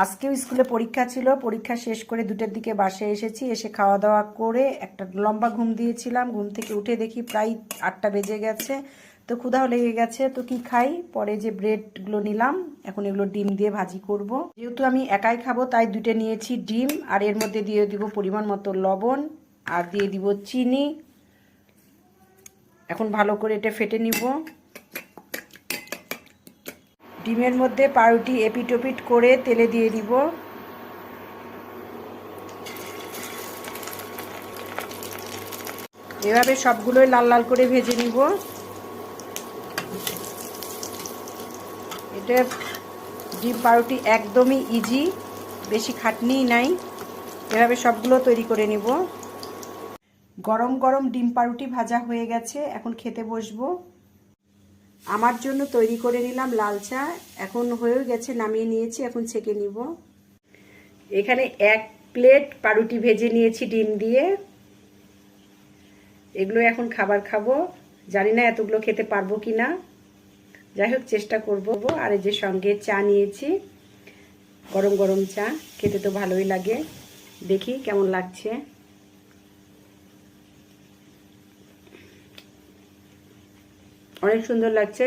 আজকেও স্কুলে পরীক্ষা ছিল, পরীক্ষা শেষ করে 2টার দিকে বাসায় এসেছি। এসে খাওয়া দাওয়া করে একটা লম্বা ঘুম দিয়েছিলাম। ঘুম থেকে উঠে দেখি প্রায় 8টা বেজে গেছে। তো ক্ষুধাও লেগে গেছে, তো কি খাই, পরে যে ব্রেডগুলো নিলাম, এখন এগুলো ডিম দিয়ে ভাজি করব। যেহেতু আমি একাই খাবো তাই 2টে নিয়েছি ডিম, আর এর মধ্যে দিয়ে দিব পরিমাণ মতো লবণ, আর দিয়ে দিব চিনি। এখন ভালো করে এটা ফেটে নিব। ডিমের মধ্যে পাউরুটি এপিট ওপিট করে তেলে দিয়ে দিব। এভাবে সবগুলোই লাল লাল করে ভেজে নিব। এটা ডিম পাউরুটি একদমই ইজি, বেশি খাটনিই নাই। এভাবে সবগুলো তৈরি করে নিব। গরম গরম ডিম পাউরুটি ভাজা হয়ে গেছে, এখন খেতে বসবো। আমার জন্য তৈরি করে নিলাম লাল চা। এখন হয়েও গেছে, নামিয়ে নিয়েছি, এখন ছেঁকে নিব। এখানে 1 প্লেট পাউরুটি ভেজে নিয়েছি ডিম দিয়ে। এগুলো এখন খাবার খাবো। জানি না এতগুলো খেতে পারবো কি না, যাই হোক চেষ্টা করব। আর এই যে সঙ্গে চা নিয়েছি, গরম গরম চা, খেতে তো ভালোই লাগে। দেখি কেমন লাগছে। অনেক সুন্দর লাগছে।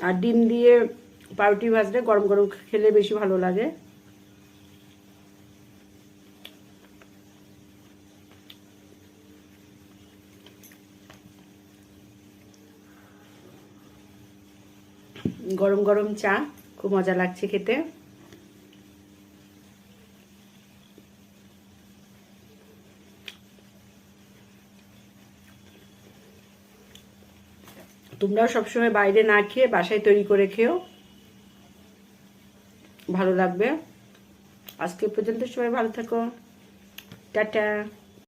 আর ডিম দিয়ে পাউরুটি ভাজলে গরম গরম খেলে বেশি ভালো লাগে। গরম গরম চা খুব মজা লাগছে খেতে। তোমরাও সবসময় বাইরে না খেয়ে বাসায় তৈরি করে খেও, ভালো লাগবে। আজকে পর্যন্ত সবাই ভালো থাকো, টাটা।